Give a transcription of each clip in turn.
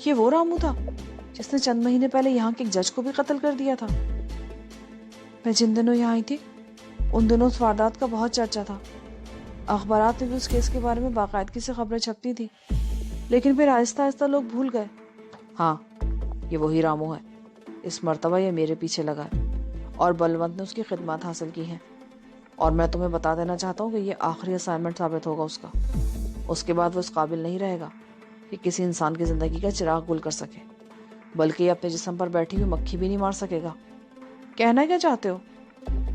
یہ وہ رامو تھا جس نے چند مہینے پہلے یہاں کے ایک جج کو بھی قتل کر دیا تھا۔ میں جن دنوں یہاں آئی تھی ان دنوں اس واردات کا بہت چرچا تھا، اخبارات میں بھی اس کیس کے بارے میں باقاعدگی سے خبریں چھپتی تھی، لیکن پھر آہستہ آہستہ لوگ بھول گئے۔ ہاں، یہ وہی رامو ہے، اس مرتبہ یہ میرے پیچھے لگا ہے اور بلونت نے اس کی خدمات حاصل کی ہیں، اور میں تمہیں بتا دینا چاہتا ہوں کہ یہ آخری اسائنمنٹ ثابت ہوگا اس کا۔ اس کے بعد وہ اس قابل نہیں رہے گا کہ کسی انسان کی زندگی کا چراغ گل کر سکے، بلکہ یہ اپنے جسم پر بیٹھی ہوئی مکھی بھی نہیں مار سکے گا۔ کہنا کیا چاہتے ہو؟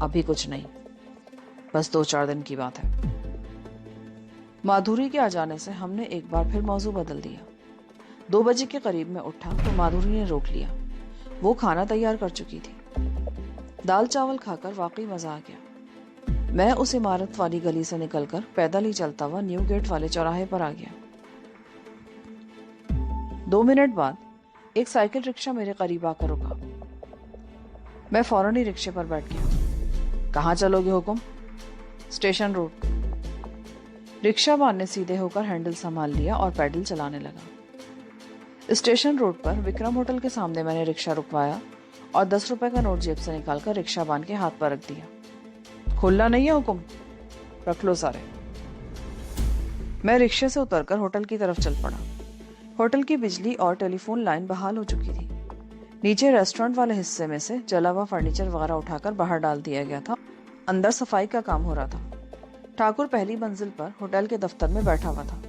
ابھی کچھ نہیں، بس 2-4 دن کی بات ہے۔ مادھوری کے آ جانے سے ہم نے ایک بار پھر موضوع بدل دیا۔ 2 بجے کے قریب میں اٹھا تو مادھوری نے روک لیا۔ وہ کھانا تیار کر چکی تھی۔ دال چاول کھا کر واقعی مزہ آ گیا۔ میں اس عمارت والی گلی سے نکل کر پیدل ہی چلتا ہوا نیو گیٹ والے چوراہے پر آ گیا۔ 2 منٹ بعد ایک سائیکل رکشہ میرے قریب آ کر رکا۔ میں فوراً ہی رکشے پر بیٹھ گیا۔ کہاں چلو گے حکم؟ Station road. رکشہ وان نے سیدھے ہو کر ہینڈل سنبھال لیا اور پیڈل چلانے لگا۔ اسٹیشن روڈ پر وکرم ہوٹل کے سامنے میں نے رکشہ رکوایا اور 10 روپے کا نوٹ جیب سے نکال کر رکشہ وان کے ہاتھ پر رکھ دیا۔ کھلنا نہیں ہے حکم؟ رکھ لو سارے۔ میں رکشے سے اتر کر ہوٹل کی طرف چل پڑا۔ ہوٹل کی بجلی اور ٹیلی فون لائن بحال ہو چکی تھی۔ نیچے ریسٹورنٹ والے حصے میں سے جلا ہوا فرنیچر وغیرہ اٹھا کر باہر ڈال دیا گیا تھا۔ اندر صفائی کا کام ہو رہا تھا۔ ٹھاکر پہلی منزل پر ہوٹل کے دفتر میں بیٹھا ہوا تھا۔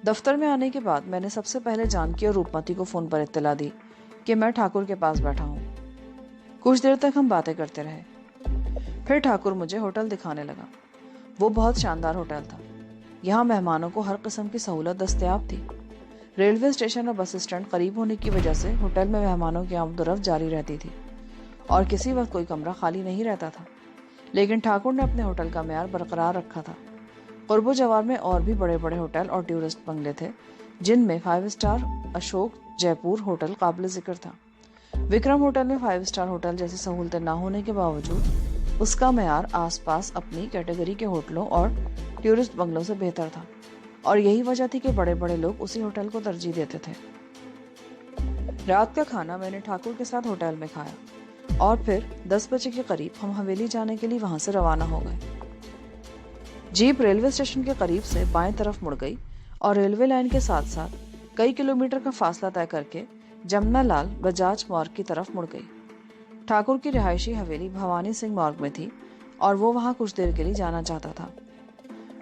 دفتر میں آنے کے بعد میں نے سب سے پہلے جانکی اور روپمتی کو فون پر اطلاع دی کہ میں ٹھاکر کے پاس بیٹھا ہوں۔ کچھ دیر تک ہم باتیں کرتے رہے۔ پھر ٹھاکر مجھے ہوٹل دکھانے لگا۔ وہ بہت شاندار ہوٹل تھا۔ یہاں مہمانوں کو ہر قسم کی سہولت دستیاب تھی۔ ریلوے اسٹیشن اور بس اسٹینڈ قریب ہونے کی وجہ سے ہوٹل میں مہمانوں کی آمد و رفت جاری رہتی تھی اور کسی وقت کوئی کمرہ خالی نہیں رہتا تھا۔ لیکن ٹھاکر نے اپنے ہوٹل کا معیار برقرار رکھا تھا۔ قرب و جوار میں اور بھی بڑے بڑے ہوٹل اور ٹورسٹ بنگلے تھے، جن میں 5 اسٹار اشوک جے پور ہوٹل قابل ذکر تھا۔ وکرم ہوٹل میں 5 اسٹار ہوٹل جیسی سہولتیں نہ ہونے کے باوجود اس کا معیار آس پاس اپنی کیٹیگری کے ہوٹلوں اور ٹورسٹ بنگلوں سے بہتر تھا، اور یہی وجہ تھی کہ بڑے بڑے لوگ اسی ہوٹل کو ترجیح دیتے تھے۔ رات کا کھانا میں نے ٹھاکر کے ساتھ ہوٹل میں کھایا اور پھر 10 بجے کے قریب ہم حویلی جانے کے لیے وہاں سے روانہ ہو گئے۔ جیپ ریلوے اسٹیشن کے قریب سے بائیں طرف مڑ گئی اور ریلوے لائن کے ساتھ ساتھ کئی کلومیٹر کا فاصلہ طے کر کے جمنا لال بجاج مارگ کی طرف مڑ گئی۔ ٹھاکر کی رہائشی حویلی بھوانی سنگھ مارگ میں تھی اور وہ وہاں کچھ دیر کے لیے جانا چاہتا تھا۔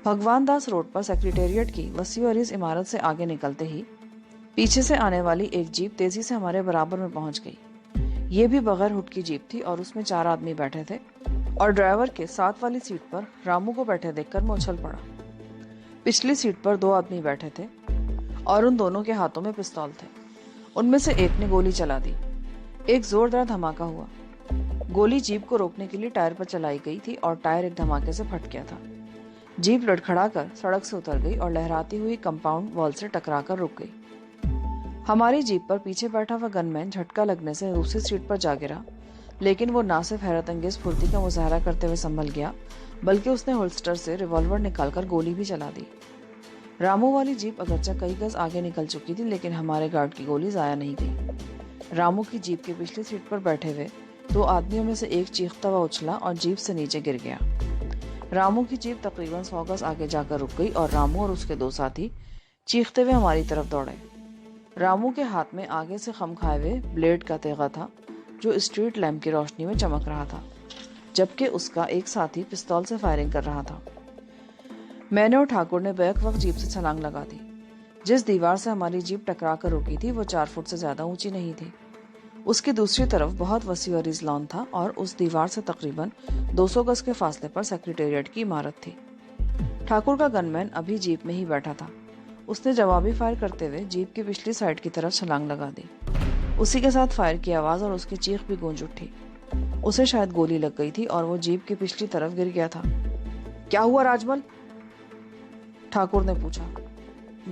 بھگوان داس روڈ پر سیکریٹریٹ کی وسیع و عریض عمارت سے آگے نکلتے ہی پیچھے سے آنے والی ایک جیپ تیزی سے ہمارے برابر میں پہنچ گئی۔ یہ بھی بغیر ہڈ کی جیپ تھی اور اس میں 4 آدمی بیٹھے تھے، اور ڈرائیور کے ساتھ والی سیٹ پر رامو کو بیٹھے دیکھ کر میں اچھل پڑا۔ پچھلی سیٹ پر 2 آدمی بیٹھے تھے اور ان دونوں کے ہاتھوں میں پستول تھے۔ ان میں سے ایک نے گولی چلا دی۔ ایک زوردار دھماکہ ہوا۔ گولی جیپ کو روکنے کے لیے ٹائر پر چلائی گئی تھی اور ٹائر ایک دھماکے سے پھٹ گیا تھا۔ جیپ لڑکھڑا کر سڑک سے اتر گئی اور لہراتی ہوئی کمپاؤنڈ وال سے ٹکرا کر رک گئی۔ ہماری جیپ پر پیچھے بیٹھا ہوا گن مین جھٹکا لگنے سے دوسری سیٹ پر جا گرا، لیکن وہ نہ صرف حیرت انگیز پھرتی کا مظاہرہ کرتے ہوئے سنبھل گیا، بلکہ اس نے ہولسٹر سے ریوالور نکال کر گولی بھی چلا دی۔ رامو والی جیپ اگرچہ کئی گز آگے نکل چکی تھی، لیکن ہمارے گارڈ کی گولی ضائع نہیں گئی۔ رامو کی جیپ کے پچھلی سیٹ پر بیٹھے ہوئے 2 آدمیوں میں سے ایک چیختا ہوا اچھلا اور جیپ سے نیچے گر گیا۔ رامو کی جیپ تقریباً 100 گز آگے جا کر رک گئی اور رامو اور اس کے 2 ساتھی چیختے ہوئے ہماری طرف دوڑے۔ رامو کے ہاتھ میں آگے سے خم کھائے ہوئے بلیڈ کا تیغہ تھا جو اسٹریٹ لیمپ کی روشنی میں چمک رہا تھا، جبکہ اس کا ایک ساتھی پستول سے فائرنگ کر رہا تھا۔ میں نے اور ٹھاکر نے بیک وقت جیپ سے چھلانگ لگا دی۔ جس دیوار سے ہماری جیپ ٹکرا کر رکی تھی وہ 4 فٹ سے زیادہ اونچی نہیں تھی۔ اس کی دوسری طرف بہت وسیع و عریض لان تھا اور اس دیوار سے تقریباً 200 گز کے فاصلے پر سیکریٹریٹ کی عمارت تھی۔ ٹھاکر کا گن مین ابھی جیپ میں ہی بیٹھا تھا۔ اس نے جوابی فائر کرتے ہوئے جیپ کی پچھلی سائڈ کی طرف چھلانگ لگا دی۔ اسی کے ساتھ فائر کی آواز اور اس کی چیخ بھی گونج اٹھی۔ اسے شاید گولی لگ گئی تھی اور وہ جیپ کی پچھلی طرف گر گیا تھا۔ کیا ہوا راجمل؟ ٹھاکر نے پوچھا۔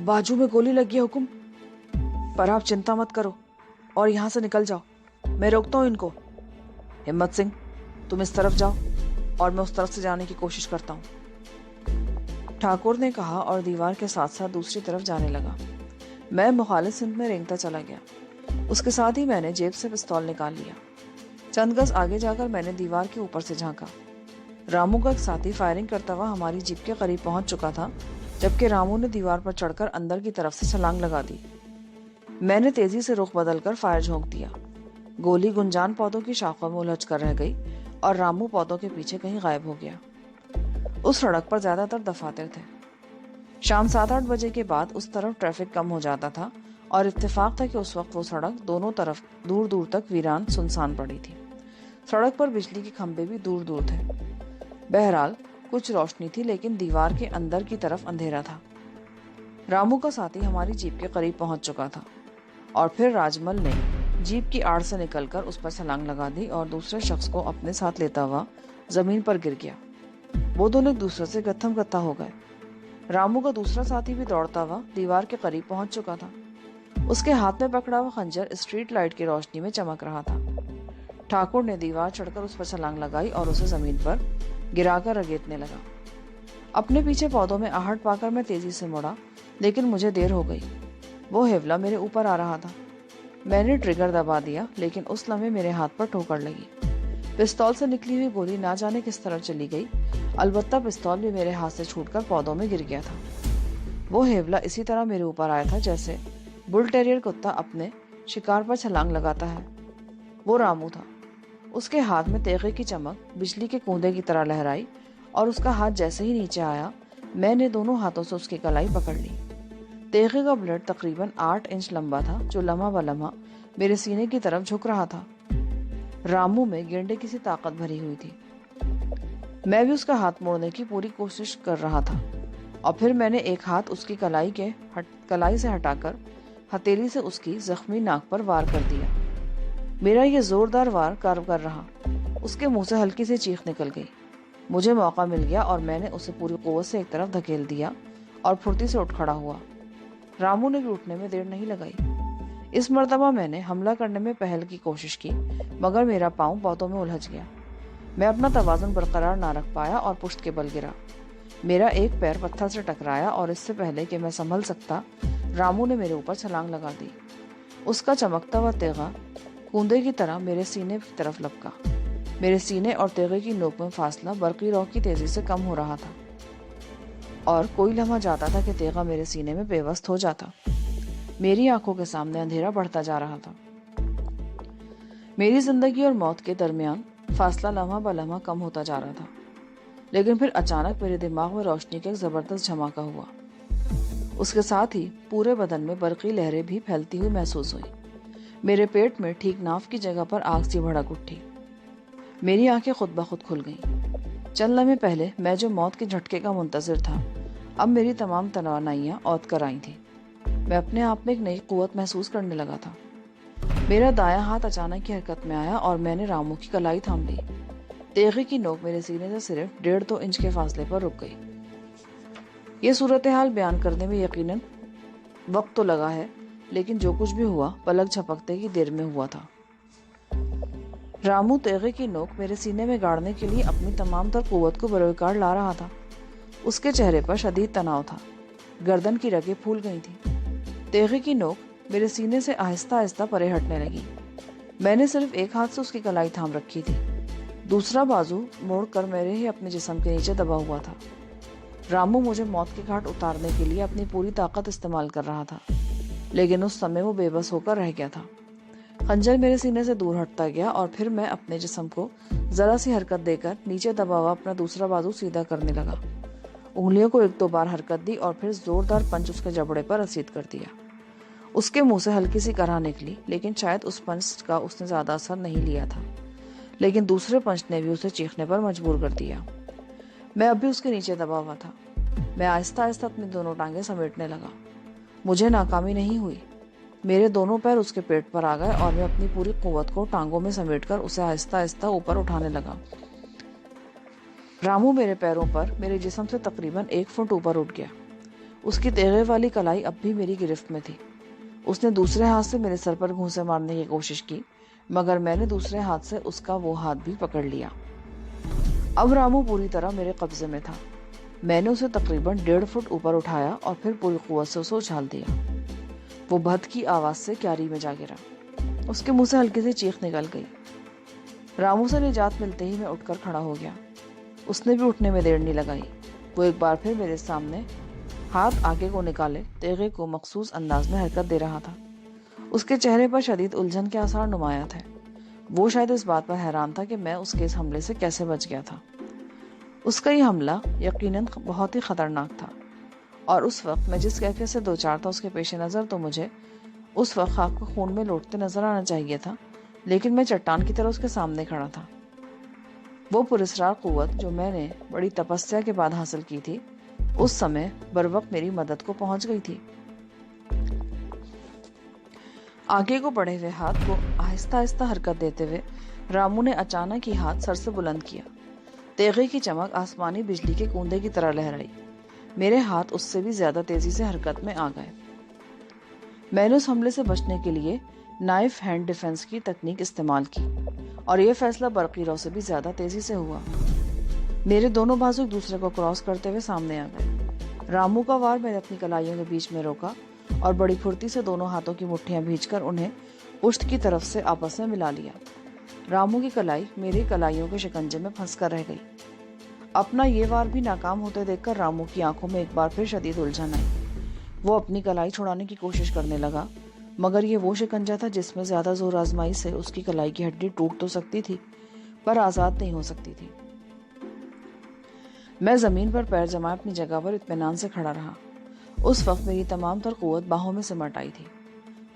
بازو میں گولی لگی ہے حکم، پر آپ چنتا مت کرو اور یہاں سے نکل جاؤ، میں روکتا ہوں ان کو۔ ہمت سنگھ، تم اس طرف جاؤ اور میں اس طرف سے جانے کی کوشش کرتا ہوں، ٹھاکر نے کہا اور دیوار کے ساتھ ساتھ دوسری طرف جانے لگا۔ میں مخالف سمت میں رینگتا چلا گیا۔ اس کے ساتھ ہی میں نے جیب سے پستول نکال لیا۔ چند گز آگے جا کر میں نے دیوار کے اوپر سے جھانکا۔ رامو کا ایک ساتھی فائرنگ کرتا ہوا ہماری جیپ کے قریب پہنچ چکا تھا، جبکہ رامو نے دیوار پر چڑھ کر اندر کی طرف سے چھلانگ لگا دی۔ میں نے تیزی سے رخ بدل کر فائر جھونک دیا۔ گولی گنجان پودوں کی شاخوں میں الجھ کر رہ گئی اور رامو پودوں کے پیچھے کہیں غائب ہو گیا۔ اس سڑک پر زیادہ تر دفاتر تھے۔ شام 7-8 بجے کے بعد اس طرف ٹریفک کم ہو جاتا تھا اور اتفاق تھا کہ اس وقت وہ سڑک دونوں طرف دور دور تک ویران سنسان پڑی تھی۔ سڑک پر بجلی کے کھمبے بھی دور دور تھے۔ بہرحال کچھ روشنی تھی، لیکن دیوار کے اندر کی طرف اندھیرا تھا۔ رامو کا ساتھی ہماری جیپ کے قریب پہنچ چکا تھا اور پھر راجمل نے جیپ کی آڑ سے نکل کر اس پر چھلانگ لگا دی اور دوسرے شخص کو اپنے ساتھ لیتا ہوا زمین پر گر گیا۔ وہ دونوں ایک دوسرے سے گتھم گتھا ہو گئے۔ رامو کا دوسرا ساتھی بھی دوڑتا ہوا دیوار کے قریب پہنچ چکا تھا۔ اس کے ہاتھ میں پکڑا ہوا خنجر اسٹریٹ لائٹ کی روشنی میں چمک رہا تھا۔ ٹھاکر نے دیوار چڑھ کر اس پر چھلانگ لگائی اور اسے زمین پر گرا کر رگیٹنے لگا۔ اپنے پیچھے پودوں میں آہٹ پا کر میں تیزی سے مڑا، لیکن مجھے دیر ہو گئی۔ وہ حیولہ میرے اوپر آ رہا تھا۔ میں نے ٹریگر دبا دیا، لیکن اس لمحے میرے ہاتھ پر ٹھوکر لگی۔ پستول سے نکلی ہوئی گولی نہ جانے کس طرف چلی گئی، البتہ پستول بھی میرے ہاتھ سے چھوٹ کر پودوں میں گر گیا تھا۔ وہ حیولہ اسی طرح میرے اوپر آیا تھا جیسے بل ٹیریئر کتا اپنے شکار پر چھلانگ لگاتا ہے۔ وہ رامو تھا۔ اس کے ہاتھ میں تیغے کی چمک بجلی کے کوندے کی طرح لہرائی اور اس کا ہاتھ جیسے ہی نیچے آیا، میں نے دونوں ہاتھوں سے اس کی کلائی پکڑ لی۔ تیغے کا بلیڈ تقریباً 8 انچ لمبا تھا، جو لمحہ بلمحہ میرے سینے کی طرف جھک رہا تھا۔ رامو میں گینڈے کی سی طاقت بھری ہوئی تھی۔ میں بھی اس کا ہاتھ موڑنے کی پوری کوشش کر رہا تھا، اور پھر میں نے ایک ہاتھ اس کی کلائی سے ہٹا کر ہتھیلی سے اس کی زخمی ناک پر وار کر دیا۔ میرا یہ زوردار وار کار کر رہا۔ اس کے منہ سے ہلکی سی چیخ نکل گئی۔ مجھے موقع مل گیا اور میں نے اسے پوری قوت سے ایک طرف دھکیل دیا اور پھرتی سے اٹھ کھڑا ہوا۔ رامو نے بھی اٹھنے میں دیر نہیں لگائی۔ اس مرتبہ میں نے حملہ کرنے میں پہل کی کوشش کی، مگر میرا پاؤں پودوں میں الجھ گیا۔ میں اپنا توازن برقرار نہ رکھ پایا اور پشت کے بل گرا۔ میرا ایک پیر پتھر سے ٹکرایا اور اس سے پہلے کہ میں سنبھل سکتا، رامو نے میرے اوپر چھلانگ لگا دی۔ اس کا چمکتا ہوا تیغا کوندے کی طرح میرے سینے کی طرف لپکا۔ میرے سینے اور تیغے کی نوک میں فاصلہ برقی رو کی تیزی سے کم ہو رہا تھا، اور کوئی لمحہ جاتا تھا کہ تیغا میرے سینے میں پیوست ہو جاتا۔ میری آنکھوں کے سامنے اندھیرا بڑھتا جا رہا تھا۔ میری زندگی اور موت کے درمیان فاصلہ لمحہ بلمحہ کم ہوتا جا رہا تھا، لیکن پھر اچانک میرے دماغ میں روشنی کا ایک زبردست جھماکا ہوا۔ اس کے ساتھ ہی پورے بدن میں برقی لہریں بھی پھیلتی ہوئی محسوس ہوئی۔ میرے پیٹ میں ٹھیک ناف کی جگہ پر آگ سی بھڑک اٹھی۔ میری آنکھیں خود بخود کھل گئیں۔ چند لمحے پہلے میں جو موت کے جھٹکے کا منتظر تھا، اب میری تمام توانائیاں عود کر آئی تھیں۔ میں اپنے آپ میں ایک نئی قوت محسوس کرنے لگا تھا۔ میرا دایاں ہاتھ اچانک کی حرکت میں آیا اور میں نے رامو کی کلائی تھام لی۔ تیغے کی نوک میرے سینے سے صرف 1.5-2 انچ کے فاصلے پر رک گئی۔ یہ صورتحال بیان کرنے میں یقیناً وقت تو لگا ہے، لیکن جو کچھ بھی ہوا پلک جھپکتے کی دیر میں ہوا تھا۔ رامو تیغے کی نوک میرے سینے میں گاڑنے کے لیے اپنی تمام تر قوت کو بروکار لا رہا تھا۔ اس کے چہرے پر شدید تناؤ تھا، گردن کی رگیں پھول گئی تھی۔ تیغے کی نوک میرے سینے سے آہستہ آہستہ پرے ہٹنے لگی۔ میں نے صرف ایک ہاتھ سے اس کی کلائی تھام رکھی تھی، دوسرا بازو موڑ کر میرے ہی اپنے جسم کے نیچے دبا ہوا تھا۔ رامو مجھے موت کے گھاٹ اتارنے کے لیے اپنی پوری طاقت استعمال کر رہا تھا، لیکن اس سمے وہ بے بس ہو کر رہ گیا تھا۔ خنجر میرے سینے سے دور ہٹتا گیا اور پھر میں اپنے جسم کو ذرا سی حرکت دے کر نیچے دبا ہوا اپنا دوسرا بازو سیدھا کرنے لگا۔ انگلیوں کو 1-2 بار حرکت دی اور پھر زوردار پنچ اس کے جبڑے پر رسید کر دیا۔ اس کے منہ سے ہلکی سی کرہا نکلی، لیکن شاید اس پنچ کا اس نے زیادہ اثر نہیں لیا تھا، لیکن دوسرے پنچ نے بھی اسے چیخنے پر مجبور کر دیا۔ میں اب بھی اس کے نیچے دبا ہوا تھا۔ میں آہستہ آہستہ اپنی دونوں ٹانگیں سمیٹنے لگا۔ مجھے ناکامی نہیں ہوئی۔ میرے دونوں پیر اس کے پیٹ پر آ گئے اور میں اپنی پوری قوت کو ٹانگوں میں سمیٹ کر اسے آہستہ آہستہ اوپر اٹھانے لگا۔ رامو میرے پیروں پر میرے جسم سے تقریباً 1 فٹ اوپر اٹھ گیا۔ اس کی تیغے والی کلائی اب بھی میری گرفت میں تھی۔ اس نے دوسرے ہاتھ سے میرے سر پر گھونسے مارنے کی کوشش کی، مگر میں نے دوسرے ہاتھ سے اس کا وہ ہاتھ بھی پکڑ لیا۔ اب رامو پوری طرح میرے قبضے میں تھا۔ میں نے اسے تقریباً 1.5 فٹ اوپر اٹھایا اور پھر پوری قوت سے اسے اچھال دیا۔ وہ بھت کی آواز سے کیاری میں جا گرا۔ اس کے منہ سے ہلکی سی چیخ نکل گئی۔ رامو سے نجات ملتے ہی میں اٹھ کر کھڑا ہو گیا۔ اس نے بھی اٹھنے میں دیر نہیں لگائی۔ وہ ایک بار پھر میرے سامنے ہاتھ آگے کو نکالے تیغے کو مخصوص انداز میں حرکت دے رہا تھا۔ اس کے چہرے پر شدید الجھن کے آثار نمایاں تھے۔ وہ شاید اس بات پر حیران تھا کہ میں اس کے اس حملے سے کیسے بچ گیا تھا۔ اس کا یہ حملہ یقیناً بہت ہی خطرناک تھا، اور اس وقت میں جس کیفیت سے دوچار تھا اس کے پیش نظر تو مجھے اس وقت خاک کو خون میں لوٹتے نظر آنا چاہیے تھا، لیکن میں چٹان کی طرح اس کے سامنے کھڑا تھا۔ وہ پراسرار قوت جو میں نے بڑی تپسیا کے بعد حاصل کی تھی اس سمے بروقت میری مدد کو پہنچ گئی تھی۔ آگے کو بڑھے ہوئے ہاتھ کو آہستہ آہستہ حرکت دیتے ہوئے رامو نے اچانک ہی ہاتھ سر سے بلند کیا۔ تیغے کی چمک آسمانی بجلی کے کوندے کی طرح لہرائی۔ میرے ہاتھ اس سے بھی زیادہ تیزی سے حرکت میں آ گئے۔ میں نے اس حملے سے بچنے کے لیے نائف ہینڈ ڈیفنس کی تکنیک استعمال کی، اور یہ فیصلہ برقی رو سے بھی زیادہ تیزی سے ہوا۔ میرے دونوں بازو ایک دوسرے کو کراس کرتے ہوئے سامنے آ گئے۔ رامو کا وار میں نے اپنی کلائیوں کے بیچ میں روکا اور بڑی پھرتی سے دونوں ہاتھوں کی مٹھیاں بھیج کر انہیں پشت کی طرف سے آپس میں ملا لیا۔ رامو کی کلائی میری کلائیوں کے شکنجے میں پھنس کر رہ گئی۔ اپنا یہ وار بھی ناکام ہوتے دیکھ کر رامو کی آنکھوں میں ایک بار پھر شدید الجھن آئی۔ وہ اپنی کلائی چھڑانے کی کوشش کرنے لگا، مگر یہ وہ شکنجا تھا جس میں زیادہ زور آزمائی سے اس کی کلائی کی ہڈی ٹوٹ تو سکتی تھی پر آزاد نہیں ہو سکتی تھی۔ میں زمین پر پیر جمائے اپنی جگہ پر اطمینان سے کھڑا رہا۔ اس وقت میری تمام تر قوت باہوں میں سمٹ آئی تھی۔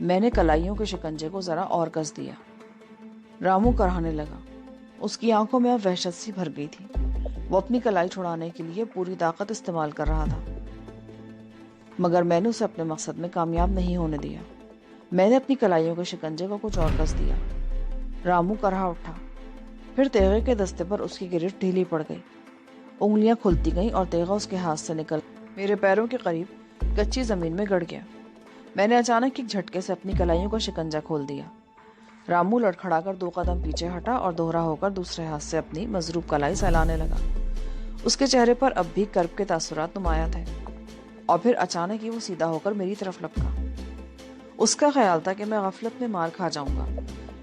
میں نے کلائیوں کے شکنجے کو ذرا اور کس دیا۔ رامو کراہنے لگا۔ اس کی آنکھوں میں اب وحشت سی بھر گئی تھی۔ وہ اپنی کلائی چھڑانے کے لیے پوری طاقت استعمال کر رہا تھا، مگر میں نے اسے اپنے مقصد میں کامیاب نہیں ہونے دیا۔ میں نے اپنی کلائیوں کے شکنجے کو کچھ اور کس دیا۔ رامو کرہا اٹھا، پھر تیغے کے دستے پر اس کی گرفت ڈھیلی پڑ گئی۔ انگلیاں کھلتی گئیں اور تیغہ اس کے ہاتھ سے نکل میرے پیروں کے قریب کچی زمین میں گڑ گیا۔ میں نے اچانک ایک جھٹکے سے اپنی کلائیوں کا شکنجا کھول دیا۔ رامو لڑکھڑا کر 2 قدم پیچھے ہٹا اور دوہرا ہو کر دوسرے ہاتھ سے اپنی مضروب کلائی سہلانے لگا۔ اس کے چہرے پر اب بھی کرب کے تاثرات نمایاں تھے، اور پھر اچانک ہی وہ سیدھا ہو کر میری طرف لپکا۔ اس کا خیال تھا کہ میں غفلت میں مار کھا جاؤں گا،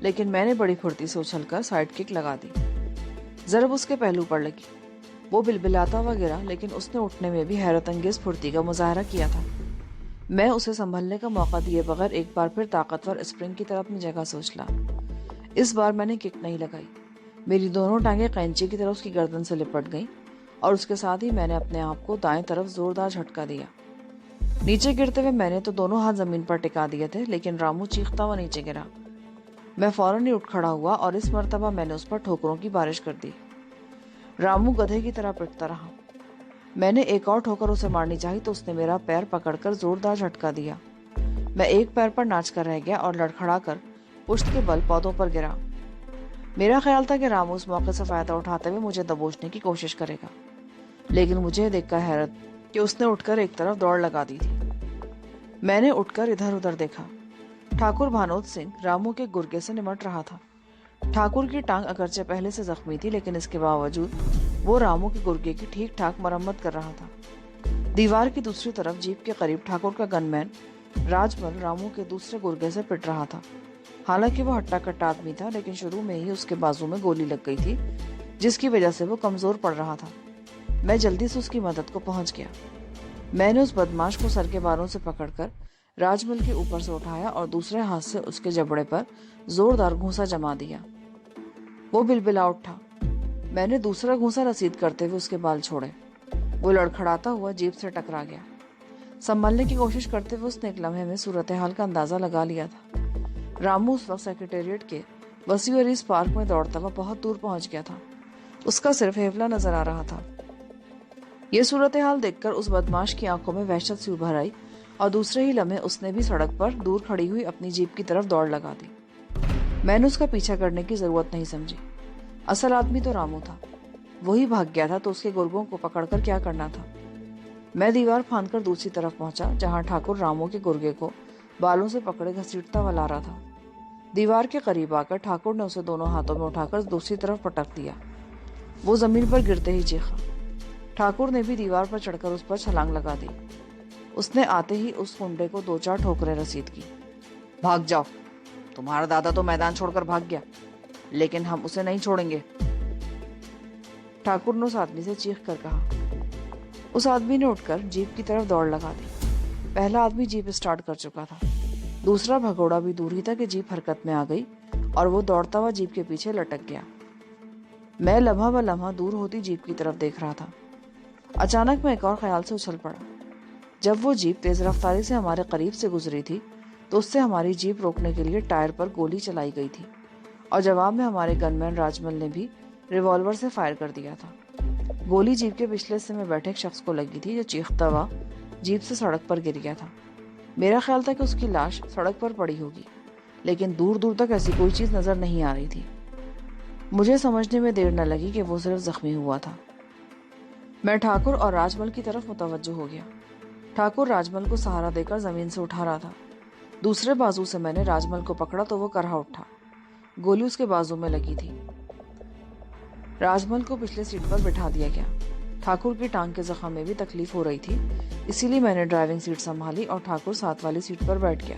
لیکن میں نے بڑی پھرتی سے اچھل کر سائیڈ کک لگا دی۔ ضرب اس کے پہلو پر لگی۔ وہ بلبلاتا ہوا گرا، لیکن اس نے اٹھنے میں بھی حیرت انگیز پھرتی کا مظاہرہ کیا تھا۔ میں اسے سنبھلنے کا موقع دیے بغیر ایک بار پھر طاقتور اسپرنگ کی طرح اپنی جگہ سے اچھلا۔ اس بار میں نے کک نہیں لگائی۔ میری دونوں ٹانگیں قینچی کی طرح اس کی گردن سے لپٹ گئیں، اور اس کے ساتھ ہی میں نے اپنے آپ کو دائیں طرف زوردار جھٹکا دیا۔ نیچے گرتے ہوئے میں نے تو دونوں ہاتھ زمین پر ٹکا دیے تھے، لیکن رامو چیختا ہوا نیچے گرا۔ میں فوراً ہی اٹھ کھڑا ہوا اور اس مرتبہ میں نے اس پر ٹھوکروں کی بارش کر دی۔ رامو گدھے کی طرح پٹتا رہا۔ میں نے ایک اور ٹھوکر اسے مارنی چاہی تو اس نے میرا پیر پکڑ کر زوردار جھٹکا دیا۔ میں ایک پیر پر ناچ کر رہ گیا اور لڑکھڑا کر پشت کے بل پودوں پر گرا۔ میرا خیال تھا کہ رامو اس موقع سے فائدہ اٹھاتے ہوئے مجھے دبوچنے کی کوشش کرے گا، لیکن مجھے دیکھ کر حیرت کہ اس نے اٹھ کر ایک طرف دوڑ لگا دی تھی۔ میں نے اٹھ کر ادھر ادھر دیکھا۔ ٹھاکر بھانوت سنگھ رامو کے گرگے سے نمٹ رہا تھا۔ ٹھاکر کی ٹانگ اگرچہ پہلے سے زخمی تھی، لیکن اس کے باوجود وہ رامو کے گرگے کی ٹھیک ٹھاک مرمت کر رہا تھا۔ دیوار کی دوسری طرف جیپ کے قریب ٹھاکر کا گن مین راجمل رامو کے دوسرے گرگے سے پٹ رہا تھا۔ حالانکہ وہ ہٹا کٹا آدمی تھا، لیکن شروع میں ہی اس کے بازو میں گولی لگ گئی تھی، جس کی وجہ سے وہ کمزور پڑ رہا تھا۔ میں جلدی سے اس کی مدد کو پہنچ گیا۔ میں نے اس بدماش کو سر کے باروں سے پکڑ کر راجمل کے اوپر سے اٹھایا اور دوسرے ہاتھ سے اس کے جبڑے پر زوردار گھونسا جما دیا۔ وہ بلبلا اٹھا۔ میں نے دوسرا گھونسا رسید کرتے ہوئے اس کے بال چھوڑے۔ وہ لڑکھڑاتا ہوا جیپ سے ٹکرا گیا۔ سنبھلنے کی کوشش کرتے ہوئے اس نے ایک لمحے میں صورتحال کا اندازہ لگا لیا تھا۔ رامو اس وقت سیکریٹریٹ کے وسیع اور اس پارک میں دوڑتا ہوا بہت دور پہنچ گیا تھا۔ اس کا صرف ہیولا نظر آ رہا تھا۔ یہ صورتحال دیکھ کر اس بدماش کی آنکھوں میں وحشت سی ابھر آئی، اور دوسرے ہی لمحے اس نے بھی سڑک پر دور کھڑی ہوئی اپنی جیپ کی طرف دوڑ لگا دی۔ میں نے اس کا پیچھا کرنے کی ضرورت نہیں سمجھی۔ اصل آدمی تو رامو تھا۔ وہی بھاگ گیا تھا تو اس کے گرگوں کو پکڑ کر کیا کرنا تھا۔ میں دیوار پھاند کر دوسری طرف پہنچا، جہاں ٹھاکر رامو کے گرگے کو بالوں سے پکڑے گھسیٹتا ہوا لا رہا تھا۔ دیوار کے قریب آ کر ٹھاکر نے اسے دونوں ہاتھوں میں اٹھا کر دوسری طرف پٹک دیا۔ وہ زمین پر گرتے ہی چیخا۔ ٹھاکر نے بھی دیوار پر چڑھ کر اس پر چھلانگ لگا دی۔ اس نے آتے ہی اس کنڈے کو 2-4 ٹھوکریں رسید کی. بھاگ جاؤ, تمہارا دادا تو میدان چھوڑ کر بھاگ گیا, لیکن ہم اسے نہیں چھوڑیں گے, ٹھاکر نے اس آدمی سے چیخ کر کہا. اس آدمی نے اٹھ کر جیپ کی طرف دوڑ لگا دی. پہلا آدمی جیپ اسٹارٹ کر چکا تھا. دوسرا بھگوڑا بھی دور ہی تھا کہ جیپ حرکت میں آ گئی اور وہ دوڑتا ہوا جیپ کے پیچھے لٹک گیا. میں لمحہ ب لمحہ دور ہوتی جیپ کی طرف دیکھ رہا تھا. اچانک میں ایک اور خیال سے اچھل پڑا. جب وہ جیپ تیز رفتاری سے ہمارے قریب سے گزری تھی تو اس سے ہماری جیپ روکنے کے لیے ٹائر پر گولی چلائی گئی تھی, اور جواب میں ہمارے گن مین راجمل نے بھی ریوالور سے فائر کر دیا تھا. گولی جیپ کے پچھلے حصے میں بیٹھے ایک شخص کو لگی تھی جو چیختا ہوا جیپ سے سڑک پر گر گیا تھا. میرا خیال تھا کہ اس کی لاش سڑک پر پڑی ہوگی, لیکن دور دور تک ایسی کوئی چیز نظر نہیں آ رہی تھی. مجھے سمجھنے میں دیر نہ لگی کہ وہ صرف زخمی ہوا تھا. میں ٹھاکر اور راجمل کی طرف متوجہ ہو گیا. ٹھاکر راجمل کو سہارا دے کر زمین سے اٹھا رہا تھا. دوسرے بازو سے میں نے راجمل کو پکڑا تو وہ کرہا اٹھا. گولی اس کے بازو میں لگی تھی. راجمل کو پچھلے سیٹ پر بٹھا دیا گیا. ٹھاکر کی ٹانگ کے زخم میں بھی تکلیف ہو رہی تھی, اسی لیے میں نے ڈرائیونگ سیٹ سنبھالی اور ٹھاکر ساتھ والی سیٹ پر بیٹھ گیا.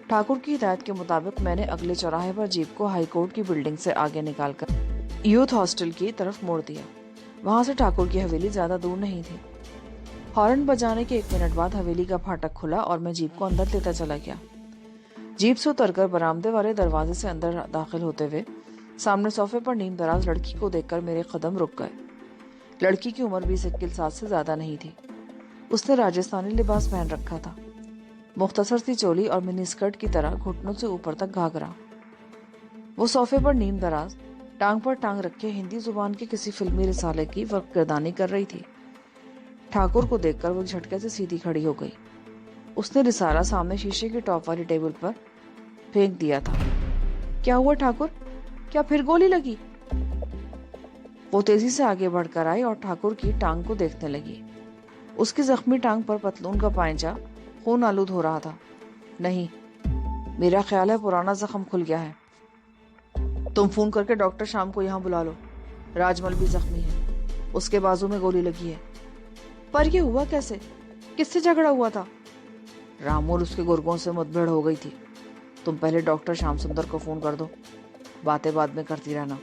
ٹھاکر کی ہدایت کے مطابق میں نے اگلے چوراہے پر جیپ کو ہائی کورٹ کی بلڈنگ سے آگے نکال کر یوتھ ہاسٹل کی طرف موڑ دیا. وہاں سے ٹھاکر کی حویلی زیادہ دور نہیں تھی. ہارن بجانے کے 1 منٹ بعد حویلی کا پھاٹک کھلا اور میں جیپ کو اندر لیتا چلا گیا. جیپ سے اتر کر برآمدے والے دروازے سے اندر داخل ہوتے ہوئے سامنے صوفے پر نیم دراز لڑکی کو دیکھ کر میرے قدم رک گئے. لڑکی کی عمر 20-21 سال سے زیادہ نہیں تھی. اس نے راجستھانی لباس پہن رکھا تھا, مختصر سی چولی اور منی اسکرٹ کی طرح گھٹنوں سے اوپر تک گھاگرا. وہ صوفے پر نیم دراز ٹانگ پر ٹانگ رکھے ہندی زبان کے کسی فلمی رسالے کی وقت گردانی کر رہی تھی. ٹھاکر کو دیکھ کر وہ جھٹکے سے سیدھی کھڑی ہو گئی. اس نے رسالہ سامنے شیشے کی ٹاپ والی ٹیبل پر پھینک دیا تھا. کیا ہوا ٹھاکر, کیا پھر گولی لگی؟ وہ تیزی سے آگے بڑھ کر آئی اور ٹھاکر کی ٹانگ کو دیکھنے لگی. اس کی زخمی ٹانگ پر پتلون کا پائنچہ خون آلود ہو رہا تھا. نہیں, میرا خیال ہے پرانا زخم کھل گیا ہے. تم فون کر کے ڈاکٹر شام کو یہاں بلا لو. راجمل بھی زخمی ہے, اس کے بازو میں گولی لگی ہے. پر یہ ہوا کیسے, کس سے جھگڑا ہوا تھا؟ رامو اور اس کے گرگوں سے مدبھیڑ ہو گئی تھی. تم پہلے ڈاکٹر شام سندر کو فون کر دو, باتیں بعد میں کرتی رہنا.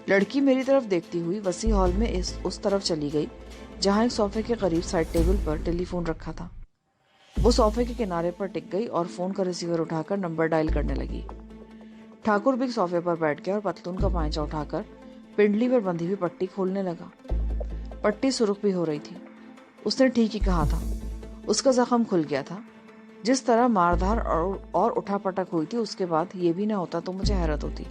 لڑکی میری طرف دیکھتی ہوئی وسیع ہال میں اس طرف چلی گئی جہاں ایک صوفے کے قریب سائڈ ٹیبل پر ٹیلی فون رکھا تھا. وہ صوفے کے کنارے پر ٹک گئی اور فون کا ریسیور اٹھا کر نمبر ڈائل کرنے لگی. ٹھاکر بھی صوفے پر بیٹھ گیا اور پتلون کا پائنچہ اٹھا کر پنڈلی پر بندھی ہوئی پٹی کھولنے لگا. پٹی سرخ بھی ہو رہی تھی. اس نے ٹھیک ہی کہا تھا, اس کا زخم کھل گیا تھا. جس طرح ماردھار اور اٹھا پٹک ہوئی تھی اس کے بعد یہ بھی نہ ہوتا تو مجھے حیرت ہوتی.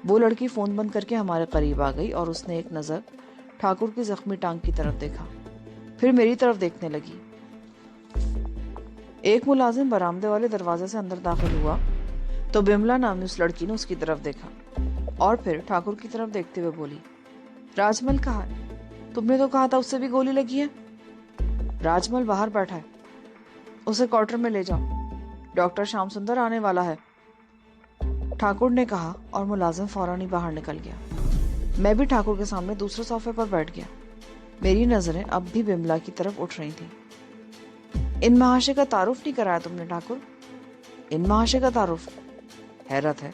وہ لڑکی فون بند کر کے ہمارے قریب آ گئی اور اس نے ایک نظر ٹھاکر کی زخمی ٹانگ کی طرف دیکھا, پھر میری طرف دیکھنے لگی. ایک ملازم برآمدے والے دروازے سے اندر داخل ہوا تو بملا نامی اس لڑکی نے اس کی طرف دیکھا اور پھر ٹھاکر کی طرف دیکھتے ہوئے بولی, راجمل کہاں ہے؟ تم نے تو کہا تھا اس سے بھی گولی لگی ہے. راجمل باہر بیٹھا ہے, اسے کوارٹر میں لے جاؤ, ڈاکٹر شام سندر آنے والا ہے, ٹھاکر نے کہا اور ملازم فوراً ہی باہر نکل گیا. میں بھی ٹھاکر کے سامنے دوسرے صوفے پر بیٹھ گیا. میری نظریں اب بھی بملا کی طرف اٹھ رہی تھیں. ان مہاشے کا تعارف نہیں کرایا تم نے ٹھاکر؟ ان مہاشے کا تعارف؟ حیرت ہے,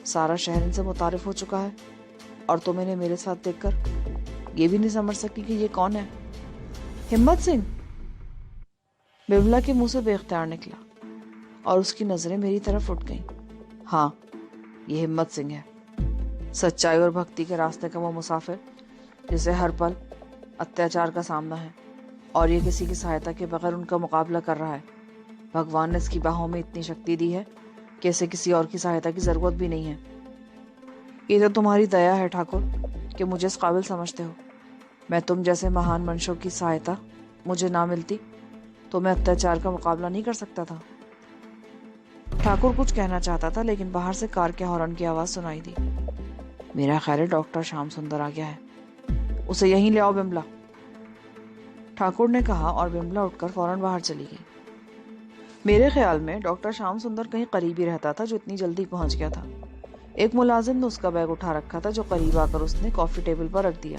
سارا شہر ان سے متعارف ہو چکا ہے اور تم انہیں میرے ساتھ دیکھ کر یہ بھی نہیں سمجھ سکی کہ یہ کون ہے. ہمت سنگھ؟ بملا کے منہ سے بے اختیار نکلا اور اس کی نظریں میری طرف اٹھ گئیں. ہاں, یہ ہمت سنگھ ہے, سچائی اور بھکتی کے راستے کا وہ مسافر جسے ہر پل اتیاچار کا سامنا ہے اور یہ کسی کی سہایتا کے بغیر ان کا مقابلہ کر رہا ہے. بھگوان نے اس کی باہوں میں اتنی شکتی دی ہے کہ اسے کسی اور کی سہایتا کی ضرورت بھی نہیں ہے. یہ تو تمہاری دیا ہے ٹھاکر کہ مجھے اس قابل سمجھتے ہو. میں تم جیسے مہان منشوں کی سہایتا مجھے نہ ملتی تو میں اتیاچار کا مقابلہ نہیں کر سکتا تھا. ٹھاکر کچھ کہنا چاہتا تھا لیکن باہر سے کار کے ہارن کی آواز سنائی دی. میرا خیال ہے ڈاکٹر شام سندر آ گیا ہے, اسے یہیں لے آؤ بملا, ٹھاکر نے کہا اور بملا اٹھ کر فوراً باہر چلی گئی. میرے خیال میں ڈاکٹر شام سندر کہیں قریب ہی رہتا تھا جو اتنی جلدی پہنچ گیا تھا. ایک ملازم نے اس کا بیگ اٹھا رکھا تھا جو قریب آ کر اس نے کافی ٹیبل پر رکھ دیا.